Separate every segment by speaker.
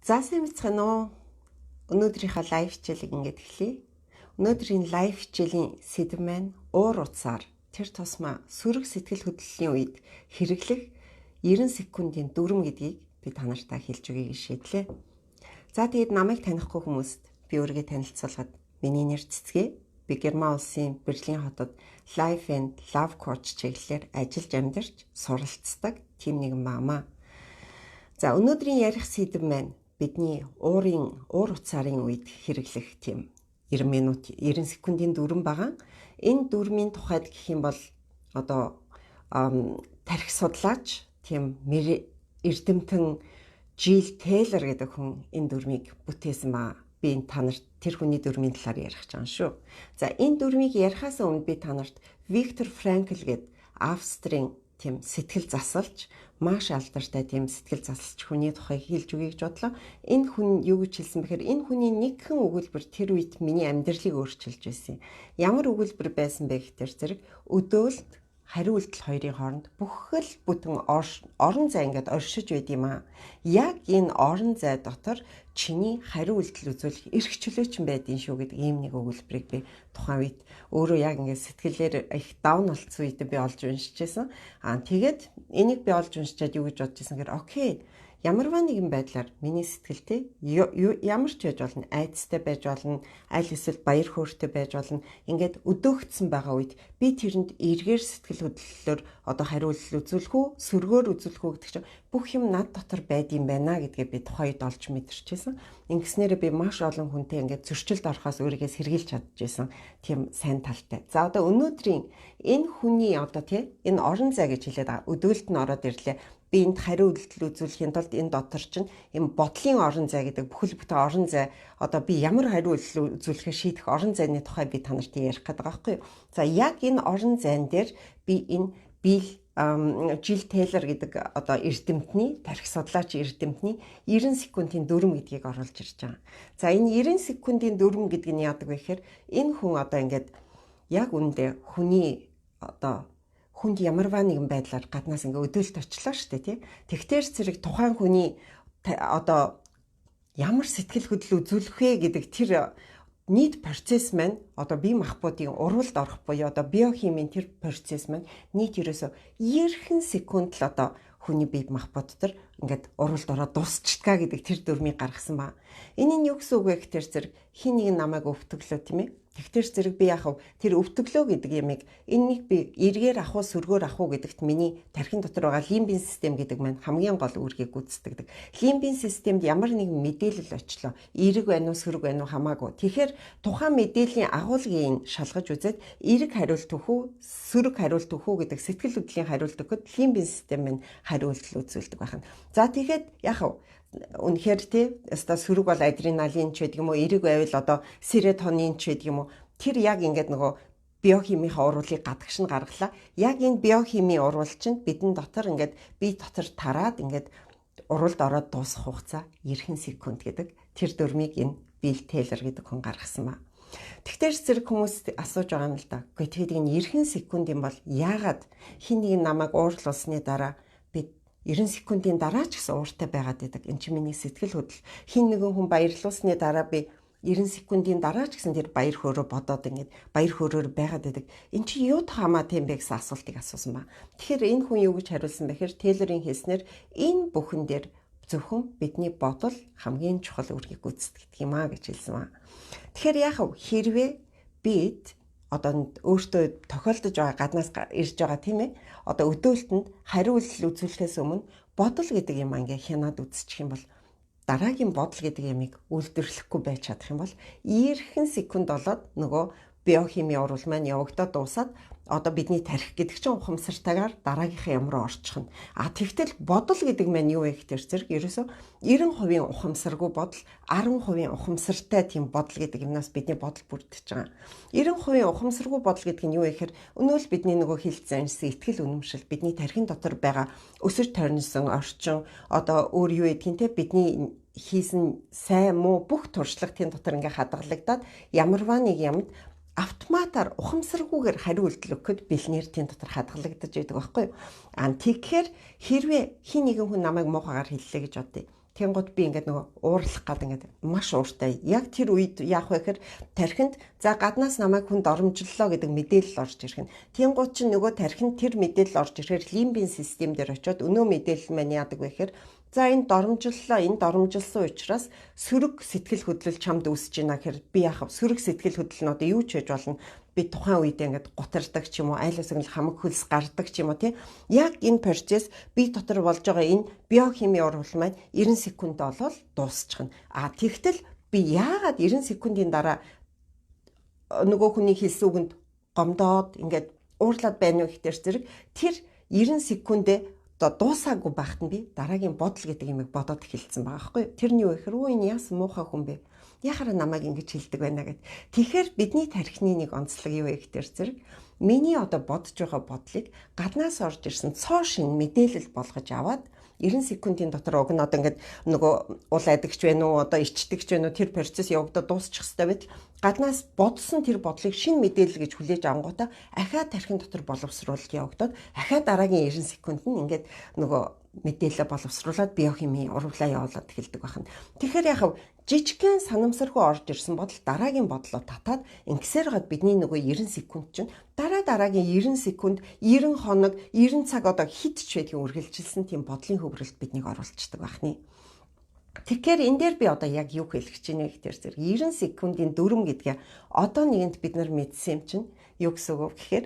Speaker 1: За сайн мэцхан уу. Өнөөдрийнхөө лайв хичээлийг ингээд эхлэе. Өнөөдрийн лайв хичээлийн сэдэв маань уур уцаар тэр тусмаа сөрөг сэтгэл хөдлөлийн үед хэрэглэх 90 секундын дүрм гэдгийг би та нартай хэлж өгье гэж шийдлээ. За тэгээд намайг танихгүй хүмүүст би өөрийгөө танилцуулахад миний нэр Цэцгээ. Би Герман улсын Берлин хотод Life and Love Coach чиглэлээр ажиллаж амьдарч суралцдаг тийм нэгэн баамаа. За өнөөдрийн ярих сэдэв маань бидний уур уцаарын үед хэрэглэх тийм 90 секундын дүрм байгаа. Энэ дүрмийн тухайд гэх юм бол тархи судлаач тийм эрдэмтэн Жил Тейлор гэдэг хүн энэ дүрмийг бүтээсэн ба би та нарт тэр хүний дүрмийн талаар ярих гэж байгаа шүү. За энэ дүрмийг ярихаас өмнө би та нарт Виктор Франкл гэдэг Австрийн тийм сэтгэл засалч маш алдартай тийм сэтгэл засалч хүний тухай хэлж өгье гэж бодлоо. Энэ хүн юу гэж хэлсэн бэхээр энэ хүний нэгэн өгүүлбэр тэр үед миний амьдралыг өөрчилж байсан юм. Ямар өгүүлбэр байсан бэ гэхээр зэрэг өдөөлт хариу үйлдэл хоёрын хооронд бүтэн орон зай ингээд оршиж байд юм аа. Яг энэ орон зай дотор чиний хариу үйлдэл үзүүлэх эрх чөлөөч байдгийн шүү гэдэг ийм нэг өгүүлбэрийг би тухайн үед өөрөө яг ингээд сэтгэлээр их даун болцсон үед би олж уншижсэн. Тэгээд энийг би олж уншичаад юу гэж бодож байсан гэхээр окей, ямарваа нэгэн байдлаар миний сэтгэлтэй ямар ч байж болно, айцтай байж болно, аль эсвэл баяр хөөртэй байж болно. Ингээд өдөөгдсөн байгаа үед би тэрэнд эргээр сэтгэл хөдлөлөөр хариу үйлдэл үзүүлэх үү, сөргөөр үзүүлэх үү гэдэг чинь бүх юм над дотор байд юм байна гэдгээ би тухайд олж мэдэрчээсэн. Ингэснээрээ би маш олон хүнтэй ингээд зөрчилд орохоос өөрийгөө сэргийлж чадчихсан тийм сайн талтай. За өнөөдрийн энэ хүний энэ орон зай гэж хэлээд байгаа. Өдөөлт нь ороод ирлээ. Би энд хариу үйлдэл үзүүлэхийн тулд энэ дотор чинь юм бодлын орон зай гэдэг бүхэл бүтэн орон зай би ямар хариу үйлдэл үзүүлэхээ шийдэх орон зайны тухай би та нарт ярих гэдэг байгаа байхгүй юу. За яг энэ орон зайн дээр би энэ Жил Тейлор гэдэг эрдэмтний тархи судлаач эрдэмтний 90 секундын дүрм гэдгийг оруулж ирж байгаа. За энэ 90 секундын дүрм гэдэг нь яадаг вэ гэхээр энэ хүн ингээд яг үндэ хүнд ямарваа нэгэн байдлаар гаднаас ингээ өдөөлт очлоо шүү дээ тий. Тэгтэр зэрэг тухайн хүний ямар сэтгэл хөдлөл үзүүлэх вэ гэдэг тэр нийт процесс маань бие махбодын урвалд орох буюу биохимийн тэр процесс маань нийт ерөөсө 90 секунд л хүний бие махбод дотор ингээд урвалд ороод дуусчдгаа гэдэг тэр дүрмийг гаргасан ба. Энэ нь юу гэсэн үг вэ гэхээр зэрэг хин нэг намайг өвтгөлөө тийм ээ. Тэгтэр зэрэг би тэр өвтгөлөө гэдэг ямиг энэнийг би эргээр ах уу сөргөөр ах уу гэдэгт миний тархин дотор байгаа лимбийн систем гэдэг маань хамгийн гол үүргийг гүйцэтгэдэг. Лимбийн системд ямар нэгэн мэдээлэл очлоо. Эерэг байна уу сөрөг байна уу хамаагүй. Тэгэхээр тухайн мэдээллийн агуулгыг шалгаж үзээд эерэг хариулт өгөх үү сөрөг хариулт өгөх үү гэдэг сэтгэл хөдлөлийн хариулт өгөхөд лимбийн систем маань хариу үйлдэл үзүүлдэг байна. За тэгэхэд үнэхээр сөрөг бол адреналин ч гэдэг юм уу, эерэг байвал серотонин ч гэдэг юм уу. Тэр яг ингээд биохимийн урвалыг гадагш нь гаргалаа. Яг энэ биохимийн урвал чинь бидэн дотор ингээд бие дотор тараад ингээд урвалд ороод дуусах хугацаа 90 секунд гэдэг тэр дүрмийг энэ Жил Тейлор гэдэг хүн гаргасан ба. Тэгтэр зэрэг хүмүүс асууж байгаа юм л да. Гэхдээ тэгээд энэ 90 секунд юм бол яагаад хин нэг намайг уурлуулсны дараа 90 секундын дараа ч гэсэн ууртай байгаад байдаг. Энд чинь миний сэтгэл хөдлөл. Хин нэгэн хүн баярлуулсны дараа би 90 секундын дараа ч гэсэн тэр баяр хөөрөө бодоод ингээд баяр хөөрөөр байгаад байдаг. Энд чинь юу хамаа тийм бэ гэсэн асуултыг асуусан ба. Тэгэхээр энэ хүн юу гэж хариулсан бэхээр Тейлорын хэлснээр энэ бүхэн дээр зөвхөн бидний бодол хамгийн чухал үүргийг гүйцэтгэдэг юм аа гэж хэлсэн ба. Тэгэхээр хэрвээ бид өөртөө тохиолдож байгаа гаднаас ирж байгаа тийм ээ өдөөлтөнд хариу үйлдэл үзүүлэхээс өмнө бодол гэдэг юм ингээ хянаад үзчих юм бол дараагийн бодол гэдэг ямыг үйлдвэрлэхгүй байж чадах юм бол 90 секунд болоод нөгөө биохимийн урвал маань явагдаад дуусаад бидний тархи гэдэг чинь ухамсартайгаар дараагийнхаа юм руу орчих нь. Тэгтэл бодол гэдэг маань юу вэ гэхээр зэрэг ерөөсөө 90% ухамсаргүй бодол 10% ухамсартай тийм бодол гэдэг юмнаас бидний бодол бүрдэж байгаа. 90% ухамсаргүй бодол гэдэг нь юу вэ гэхээр өнөө л бидний нөгөө хэлц заншсан ихтгэл үнэмшил бидний тархин дотор байгаа өсөж тойрнсон орчин өөр юу гэдгийг те бидний хийсэн сайн муу бүх туршлагын дотор ингээ хадгалагдаад ямарваа нэг юмд автоматар ухамсаргүйгээр хариу үйлдэл өгөхөд бэлнээр тийм дотор хадгалагдаж байдаг байхгүй юу? Тэгэхээр хэрвээ хин нэгэн хүн намайг муухагаар хэллээ гэж бодъё. Тэнгууд би ингээд нөгөө уурлах гад ингээд маш ууртай. Яг тэр үед яах вэ гэхээр тархинд за гаднаас намайг хүнд оромжллоо гэдэг мэдээлэл орж ирэх нь. Тэнгууд чинь нөгөө тархинд тэр мэдээлэл орж ирэхээр лимбийн систем дээр очиод өнөө мэдээлэл маань яадаг вэ гэхээр за энд доромжллоо, энд доромжилсан учраас сөрөг сэтгэл хөдлөл чамд үүсэж байна гэхээр би яах вэ? Сөрөг сэтгэл хөдлөл нь одоо юу ч хийж болно. Би тухайн үедээ ингээд гутардаг ч юм уу, айлсаг л хамаг хөлс гардаг ч юм уу тий. Яг энэ процесс би дотор болж байгаа энэ биохимийн урвал маань 90 секунд болвол дуусчихна. Тэгтэл би яагаад 90 секундын дараа нөгөө хүний хэлсэн үгэнд гомдоод ингээд уурлаад байна вэ гэхтэр зэрэг тэр 90 секундээ дуусаагүй байхад нь би дараагийн бодол гэдэг юмыг бодоод эхэлсэн байгаа байхгүй юу. Тэрний юу гэхээр энэ яасан муухай хүн бэ? Яхаараа намайг ингэж хэлдэг байна гэд. Тэгэхээр бидний тархины нэг онцлог юу вэ гэхтэр зэрэг миний одоо бодож байгаа бодлыг гаднаас орж ирсэн цоо шин мэдээлэл болгож аваад 90 секундын дотор уг нь одоо ингээд нөгөө уул айдагч байна уу одоо ичдэгч байна уу тэр процесс явагдаад дуусчих хэвээр байтал гаднаас бодсон тэр бодлыг шин мэдээлэл гэж хүлээж авангуудаа ахаад тархин дотор боловсруулалт явагдаад ахаад дараагийн 90 секунд нь ингээд нөгөө мэдээлэл боловсруулад биохимийн урвалаа явуулаад эхэлдэг байна. Тэгэхээр яхав жижигхэн санамсаргүй орж ирсэн бодол дараагийн бодлоо татаад ингэсээр гад бидний нөгөө 90 секунд чинь дараагийн 90 секунд 90 хоног 90 цаг одоо хит ч байдгийн үргэлжилсэн тийм бодлын хөврөлт биднийг оруулцдаг байна. Тэгэхээр энэ дээр би одоо яг юу хэлэх гэж байна гэхээр зэрэг 90 секундын дүрм гэдгээ одоо нэгэнд бид нар мэдсэн юм чинь юу гэсэн үг вэ гэхээр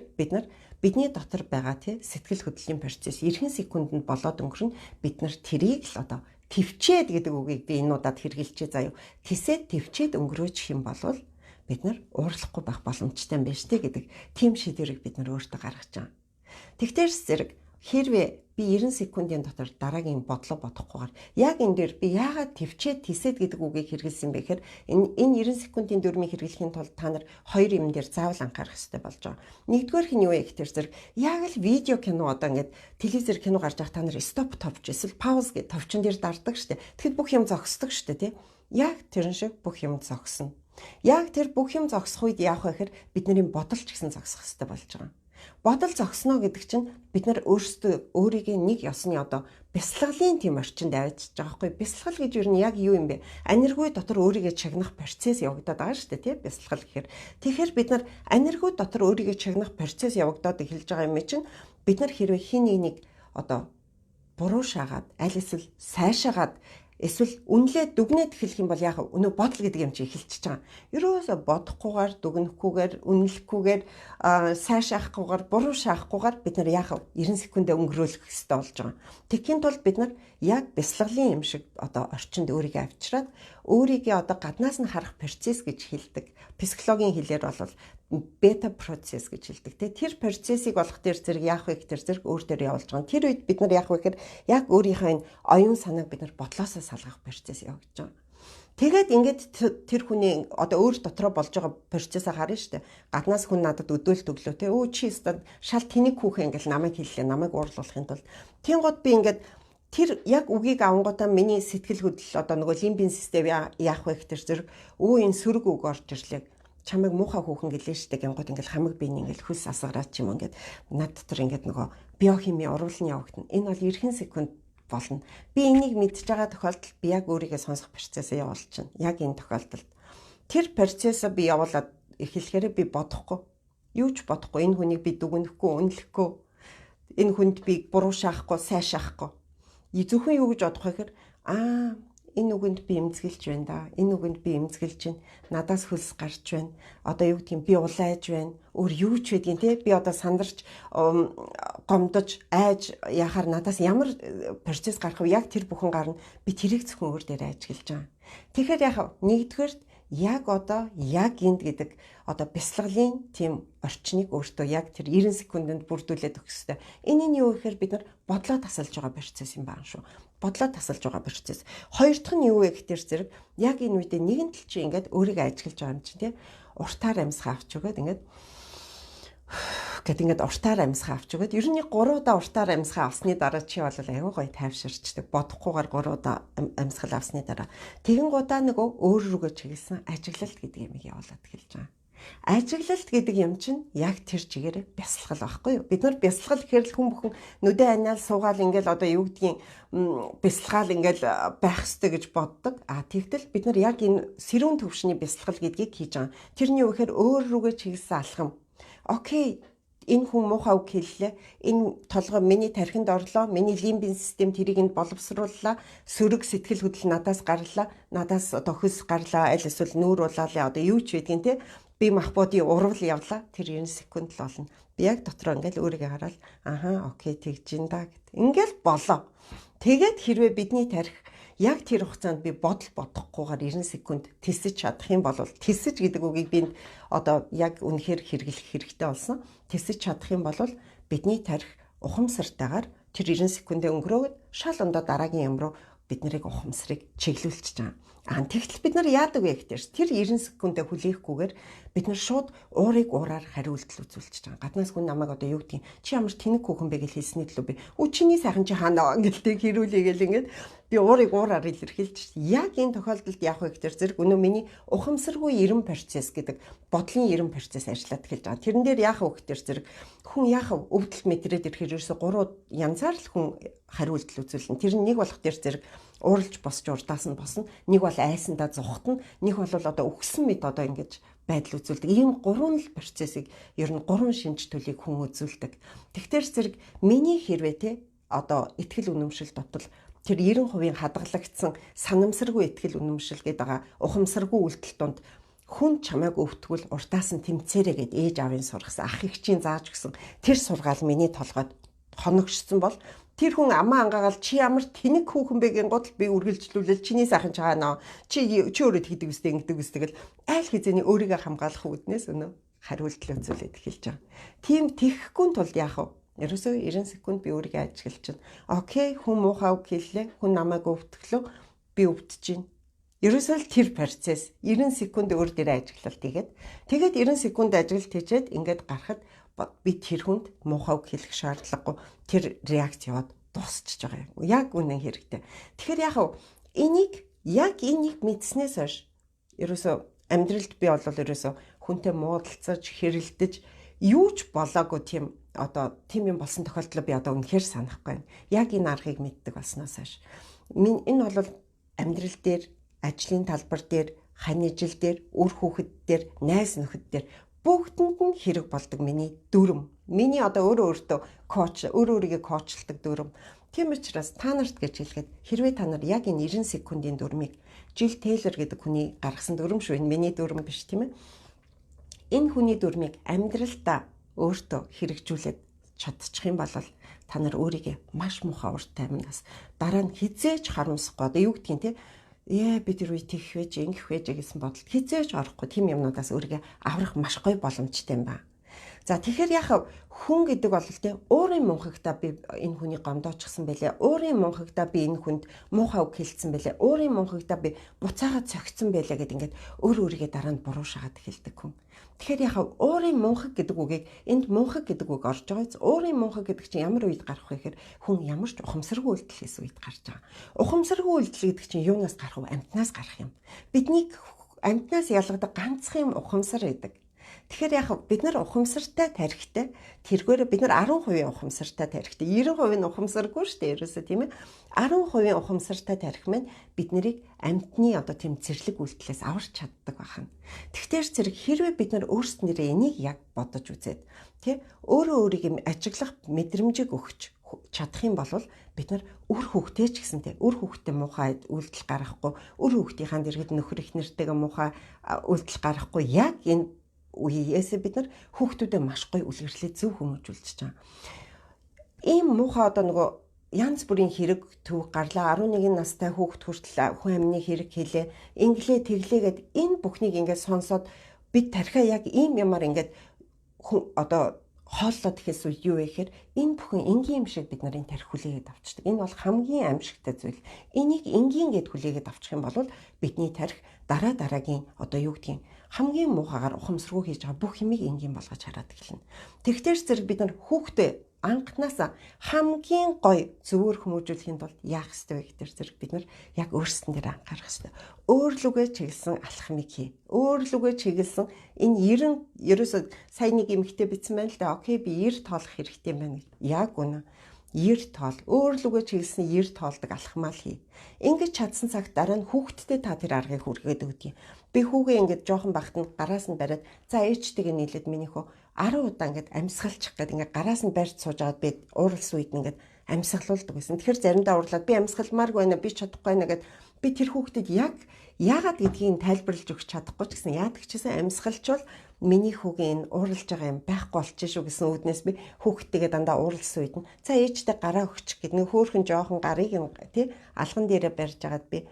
Speaker 1: бидний дотор байгаа сэтгэл хөдлөлийн процесс 90 секундэд болоод өнгөрнө. Бид нар тэрийг л одоо төвчээд гэдэг үгийг би энэ удаад хэрэгжилчээ заяа. Тэсээд төвчээд өнгөрөөчих юм бол бид нар уурлахгүй байх боломжтой юм байна штэ гэдэг тийм шийдвэрийг бид нар өөртөө гаргаж байгаа. Тэгтэр зэрэг хэрвээ би 90 секундын дотор дараагийн бодлого бодохгүйгээр яг энэ дээр би яагаад төвчээд тисэд гэдэг үгийг хэрэгэлсэн бэ гэхээр энэ 90 секундын дүрмийг хэрэглэхийн тулд та нар хоёр юм дээр заавал анхаарах хэрэгтэй болж байгаа. Нэгдүгээр нь юу вэ гэхээр зэрэг яг л видео кино одоо ингээд телевизээр кино гарч байгаа та нар стоп товч эсвэл пауз гэж товчон дээр дарддаг штэ. Тэгэхэд бүх юм зогсдог штэ тий. Яг тэрэн шиг бүх юм зогсно. Яг тэр бүх юм зогсох үед яах вэ гэхээр бидний бодол ч гэсэн зогсох хэрэгтэй болж байгаа. Бодол зогсно гэдэг чинь бид нар өөрсдөө өөрийгөө нэг ёсны одоо бясалгалын тийм орчинд авчиж байгаа байхгүй. Бясалгал гэж юу нь яг юу юм бэ? Аниргүй дотор өөрийгөө чагнах процесс явагдаад байгаа шүү дээ, тийм бясалгал гэхээр. Тэгэхээр бид нар аниргүй дотор өөрийгөө чагнах процесс явагдаад эхэлж байгаа юм чинь бид нар хэрвээ хин нэг одоо буруу шаагаад аль эсвэл сайшаагаад эсвэл үнлээд дүгнээд эхлэх юм бол яг өнөө бодол гэдэг юм чи эхэлчихэж байгаа. Ерөөсө бодохгүйгээр, дүгнэхгүйгээр, үнэлэхгүйгээр, сайшаахгүйгээр, буруу шаахгүйгээр бид нар яг 90 секундээ өнгөрөөлөх хэрэгтэй болж байгаа. Тэгэхийн тулд бид нар яг бясалгалын юм шиг одоо орчинд өөрийгөө авчираад өөрийгөө одоо гаднаас нь харах процесс гэж хэлдэг. Психологийн хэлээр бол бета процесс гэж хэлдэг. Тэр процессыг болох дээр зэрэг яах вэ гэхээр зэрэг өөр дээр явуулж байгаа. Тэр үед бид нар яах вэ гэхээр яг өөрийнхөө энэ оюун санааг бид нар бодлоосоо салгах процесс явагдаж байгаа. Тэгээд ингээд тэр хүний одоо өөр дотроо болж байгаа процессыг харна шүү дээ. Гаднаас хүн надад өдөөлт өглөө те өө чи өстө шал тэнийг хүүхэн ингээл намайг хэллээ, намайг уурлуулахын тулд тэнгууд би ингээд тэр яг үгийг авангуудаа миний сэтгэл хөдлөл одоо нөгөө лимбийн систем яах вэ гэхээр зэрэг энэ сөрөг үг орж ирлээ. Чамайг муухай хүүхэн гэлээ штэ гингууд ингээл хамаг биений ингээл хөлс асгараад ч юм ингээд над дотор ингээд нөгөө биохимийн урвал нь явагдана. Энэ бол 90 секунд болно. Би энийг мэдж байгаа тохиолдолд би яг өөрийгөө сонсох процессыг явуулчихна. Яг энэ тохиолдолд тэр процессыг би явуулаад эхлэхээр би бодохгүй. Юу ч бодохгүй. Энэ хүнийг би дүгнэхгүй, үнэлэхгүй. Энэ хүнд би буруу шаахгүй, сайн шаахгүй. Зөвхөн юу гэж бодох вэ гэхээр энэ үгэнд би эмзэглэж байна да. Энэ үгэнд би эмзэглэж байна. Надаас хөлс гарч байна. Одоо юу гэдгийг би улайж байна. Өөр юу ч байдгийн те би одоо сандарч гомдож айж яхаар надаас ямар процесс гарах вэ? Яг тэр бүхэн гарна. Би тэрийг зөвхөн өөр дээр ажиглаж байгаа. Тэгэхээр яг нэгдүгээрт яг одоо яг энд гэдэг одоо бясалгалын тийм орчныг өөртөө яг тэр 90 секундэд бүрдүүлээд өгөх хэрэгтэй. Энэ нь юу гэхээр бид нар бодлоо тасалж байгаа процесс юм байна шүү. Бодлоо тасалж байгаа процесс. Хоёр дахь нь юу вэ гэхээр зэрэг яг энэ үедээ нэгэн тал чи ингээд өөрийгөө ажиглаж байгаа юм чинь тий. Уртаар амьсгаа авч өгöd ингээд уртаар амьсгаа авч өгöd ер нь 3 удаа уртаар амьсгаа авсны дараа чи бол аюу гой тайвширчдаг. Бодохгүйгээр 3 удаа амьсгал авсны дараа тэгэн гудаа нөгөө өөр рүүгээ чиглэсэн ажиглалт гэдэг юмыг явуулаад эхэлж байгаа. Ажиглалт гэдэг юм чинь яг тэр чигээр бясалгал байхгүй юу? Бид нар бясалгал гэхээр л хүн бүхэн нүдэ аниал суугаал ингээл одоо юу гэдгийг бясалгаал ингээл байх ёстой гэж боддог. Тэгтэл бид нар яг энэ сэрүүн төвшний бясалгал гэдгийг хийж байгаа. Тэрний үгээр өөр рүүгээ чиглэсэн алхам. Окей. Энэ хүн муухай үг хэллээ. Энэ толгой миний тархинд орлоо. Миний лимбийн систем тэрийг нь боловсрууллаа. Сөрөг сэтгэл хөдлөл надаас гарлаа. Надаас одоо хөлс гарлаа. Аль эсвэл нүүр улаалаа. Одоо юу ч байдгийн те. Би махбодын урвал явлаа. Тэр 90 секунд л болно. Би яг дотроо ингээл өөрийгөө хараад окей тэгж ин да гэт. Ингээл болоо. Тэгээд хэрвээ бидний тарих яг тэр хугацаанд би бодохгүйгээр 90 секунд тэлсэж чадах юм бол тэлсэж гэдэг үгийг би одоо яг үнэхээр хэрэглэх хэрэгтэй болсон. Тэлсэж чадах юм бол бидний тарих ухамсартайгаар тэр 90 секундээ өнгөрөөд шал ондоо дараагийн юм руу бид нарыг ухамсарыг чиглүүлчихэж байгаа. Тэгтэл бид нар яадаг вэ гэхээр тэр 90 секундээ хүлээхгүйгээр бид нар шууд уурыг уураар хариултал үзүүлчихэж байгаа. Гаднаас хүн намайг одоо юу гэдгийг чи ямар тэнэг хүүхэн бэ гэж хэлсний төлөө би чиний сайхан чи хаана гэлтэй хэрүүлээгээл ингээд би уурыг уураар илэрхийлж яг энэ тохиолдолд яах вэ гэхээр зэрэг өнөө миний ухамсаргүй 90 процесс гэдэг бодлын 90 процесс ажиллаад эхэлж байгаа. Тэрэн дээр яах вэ гэхээр зэрэг хүн яах вэ өвдөлт мэдрээд ирэхээр ерөөсө 3 янзаар л хүн хариултал үзүүлнэ. Тэр нь нэг болох дээр зэрэг ууралж босч урдаас нь босно. Нэг бол айсандаа зугтна. Нэг бол одоо өгсөн мэд одоо ингэж байдал үзүүлдэг. Ийм 3 л процессыг ер нь 3 шинж төлийг хүн үзүүлдэг. Тэгэхээр зэрэг миний хэрвээ те одоо итгэл үнэмшил дотор тэр 90% хадгалагдсан санамсаргүй итгэл үнэмшил гэдэг байгаа ухамсаргүй үйлдэл донд хүн чамайг өвтгөл уртаас нь тэмцээрэ гэд ээж аавын сургасан ах эгчийн зааж өгсөн тэр сургаал миний толгойд хоногшсон бол тэр хүн амаа ангаагаал чи ямар тэнэг хүүхэн бэ гин гол би үргэлжлүүлэл чиний сайхан чаана чи өөрөө тэгдэг үстэй ингэдэг үстэй гэл айл хизээний өөрийгөө хамгаалах үүднээс өнөө хариултал үзүүлээд эхэлж байгаа. Тийм тэхгүй тулд яах вэ? Ерөөсөө 90 секунд би өөрийгөө ажиглаж чинь. Окей, хүн муухай үг хэллээ. Хүн намайг өвтгөлөө. Би өвдөж чинь. Ерөөсөө л тэр процесс 90 секунд өөр дээрээ ажиглалт хийгээд тэгээд 90 секунд ажиглалт хийчээд ингээд гарахад би тэр хүнд муухай үг хэлэх шаардлагагүй тэр реакц яваад дуусчихж байгаа юм. Яг үнэн хэрэгтэй. Тэгэхээр яах вэ? Энийг мэдснээс хойш ерөөсөө амьдралд би бол ерөөсөө хүнтэй муудалцаж, хэрэлдэж юу ч болоогүй тийм юм болсон тохиолдол би одоо үнэхээр санахгүй байна. Яг энэ аргыг мэддэг болсноос хойш. Энэ бол амьдрал дээр, ажлын талбар дээр, хань ижил дээр, үр хүүхэд дээр, найз нөхөд дээр бүгдэнд нь хэрэг болдог миний дүрм. Миний одоо өөртөө өөрийгөө коучладаг дүрм. Тийм учраас та нарт гэж хэлэхэд хэрвээ та нар яг энэ 90 секундын дүрмийг Жил Тейлор гэдэг хүний гаргасан дүрм шүү. Энэ миний дүрм биш тийм ээ. Энэ хүний дүрмийг амьдралдаа өөртөө хэрэгжүүлээд чадчих юм бол та нар өөрийгөө маш муухай урт таймнаас дараа нь хизээж харамсахгүй. Одоо юу гэдгийг те би тэр үе тийх вэж, ингэх вэж гэсэн бодолд хизээж орохгүй тийм юмнуудаас өөрийгөө аврах маш гоё боломжтой юм ба. За тэгэхээр яхав хүн гэдэг бол те уурын мунхагтаа би энэ хүний гомдоочсон байлээ. Уурын мунхагтаа би энэ хүнд муухай үг хэлсэн байлээ. Уурын мунхагтаа би буцаагаад цогцсон байлаа гэд ингээд өөрийгөө дараа нь буруу шагаад эхэлдэг хүн. Тэгэхээр яхав уурын мунхаг гэдэг үгийг энд мунхаг гэдэг үг орж байгаа. Уурын мунхаг гэдэг чинь ямар үед гарах вэ гэхээр хүн ямар ч ухамсаргүй үйлдэл хийсэн үед гарч байгаа. Ухамсаргүй үйлдэл гэдэг чинь юунаас гарах вэ? Амьтнаас гарах юм. Бидний амьтнаас ялгадаг ганцхан юм ухамсар гэдэг. Тэгэхээр яг бид нар ухамсартай тарихтай тэргээр бид нар 10% ухамсартай тарихтай 90% нь ухамсаргүй шүү дээ ерөөсөө тийм ээ 10% ухамсартай тарих маань бид нарыг амьтны одоо тийм зэрлэг үйлдэлээс аварч чаддаг байна. Тэгэхээр зэрэг хэрвээ бид нар өөрсдөө энийг яг бодож үзээд тий өөрөө өөрийгөө ажиглах мэдрэмжийг өгч чадах юм бол бид нар үр хөвгтэй ч гэсэнтэй үр хөвгтэй муухай үйлдэл гаргахгүй үр хөвгтийнхаа дэргэд нөхөр их нэртэйгээ муухай үйлдэл гаргахгүй яг энэ үеэсээ бид нар хүүхдүүдэд маш гоё үлгэрлээ зөв хүмүүжүүлж байгаа. Ийм муухай одоо нөгөө янз бүрийн хэрэг төв гарлаа 11 настай хүүхд хүртэл хүн амны хэрэг хэлээ инглээ тэглээгээд энэ бүхнийг ингээд сонсоод бид тархиа яг ийм юмар ингээд одоо хооллоод ихээс үед юу вэ гэхээр энэ бүхэн энгийн юм шиг бид нарын тархи хүлээгээд авчдаг. Энэ бол хамгийн аимшигтай зүйл. Энийг энгийн гэд хүлээгээд авчих юм бол бидний тархи дараагийн одоо юу гэдгийг хамгийн муухайгаар ухамсаргүй хийж байгаа бүх юмыг энгийн болгож хараад эхэлнэ. Тэгтээс зэрэг бид нар хүүхдээ анханаас хамгийн гоё зөвөр хүмүүжүүлэхийн тулд яах ёстой вэ гэдэг зэрэг бид нар яг өөрсдөн дээр анхаарах ёстой. Өөрлөгөө чиглэсэн алхмыг хий. Өөрлөгөө чиглэсэн энэ 90 ерөөсөө сая нэг эмэгтэй бичсэн байна л да. Окей, би 90 тоолох хэрэгтэй юм байна. Яг үнэ. 90 тоол. Өөрлөгөө чиглэсэн 90 тоолдог алхмаа л хий. Ингэж чадсан цагт дараа нь хүүхдтэй та тэр аргыг хүргээд өгдөг. Би хүүгээ ингэж жоохон бахт нь гараас нь бариад за ээжтэйгээ нийлээд минийхөө 10 удаа ингэж амьсгалчих гээд ингэ гараас нь барьж сууж аваад би ууралсан үед ингэж амьсгалуулдаг гэсэн. Тэгэхээр заримдаа уурлаад би амьсгалмааргүй байна, би чадахгүй байна гэд би тэр хүүхдэд яг яагаад гэдгийг тайлбарлаж өгч чадахгүй ч гэсэн яадаг ч гэсэн амьсгалчвал миний хүүгийн ууралж байгаа юм байхгүй болчих шүү гэсэн үүднээс би хүүхдтэйгээ дандаа ууралсан үед нь за ээжтэй гараа өгчих гэд нэг хөөхөн жоохон гарыг тий алган дээрээ барьж агаад би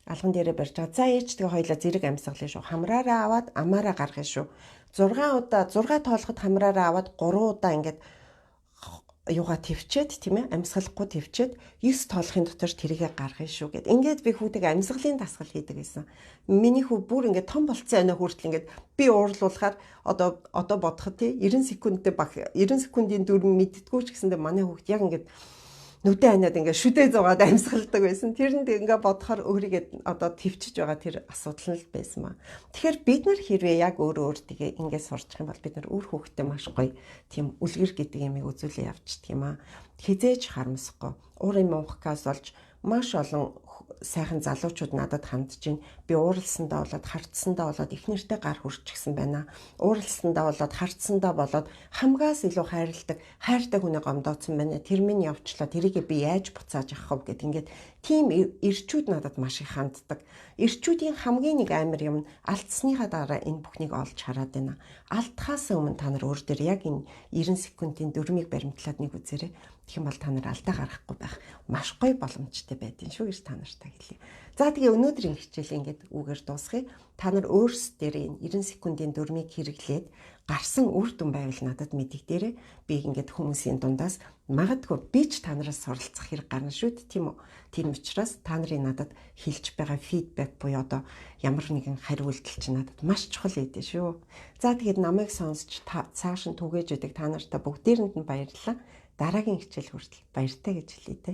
Speaker 1: алган дээрээ барьж байгаа. За ээжтэйгээ хоёлаа зэрэг амьсгалъя шүү. Хамраараа аваад амаараа гаргая шүү. 6 тоолоход хамраараа аваад 3 удаа ингээд юугаа твчээд тийм ээ амьсгалахгүй твчээд 9 тоолохын дотор тэрийгэ гаргая шүү гэд. Ингээд би хүүтэйг амьсгалын дасгал хийдэг гэсэн. Миний хүү бүр ингээд том болцсон өнөө хүртэл ингээд би уурлуулахаар одоо бодоход тий 90 секундтэй 90 секундын дүрм мэдтгүү ч гэсэндээ манай хүүхд яг ингээд нүдэ ханаад ингээд шүдээ зугаад амьсгалдаг байсан. Тэрэнд ингээд бодохоор өөрийгөө одоо твчиж байгаа тэр асуудал нь л байсан маа. Тэгэхээр бид нар хэрвээ яг өөртөө ингээд сурчих юм бол бид нар өөр хүүхдэд маш гоё тийм үлгэр гэдэг юмыг үзүүлээ явчихдаг юм аа. Хизээж харамсахгүй. Уурын мунхкаас болж маш олон сайхан залуучууд надад хандж байна. Би ууралсандаа болоод хардсандаа болоод их нэртэй гар хүрчихсэн байна. Ууралсандаа болоод хардсандаа болоод хамгаас илүү хайрладаг, хайртай хүнээ гомдооцсон байна. Тэр минь явчлаа. Тэрийг би яаж буцааж авах вэ гэд ингээд тийм ирчүүд надад маш их ханддаг. Ирчүүдийн хамгийн нэг амар юм алдсныхаа дараа энэ бүхнийг олж хараад байна. Алдхаас өмнө та нар өөр дээр яг энэ 90 секундын дүрмийг баримтлаад нэг үзээрэй. Тэгэх юм бол та нар алдаа гарахгүй байх маш гоё боломжтой байдин шүү гэж та нартай хэлье. За тэгээ өнөөдрийн хичээлээ ингээд үгээр дуусгая. Та нар өөрсдөр энэ 90 секундын дүрмийг хэрэглээд гарсан үр дүн байвал надад мэдэгдээрэй. Би ингээд хүмүүсийн дундаас магадгүй би ч та нараас суралцах хэрэг гарна шүү дээ, тийм үү? Тийм учраас та нарын надад хэлж байгаа фидбек буюу одоо ямар нэгэн хариултал чи надад маш чухал байдэн шүү. За тэгээд намайг сонсч цааш нь түгээж өгдөг та нартай бүгдээрэнд нь баярлалаа. Дараагийн хичээл хүртэл баяртай гэж хэлье те.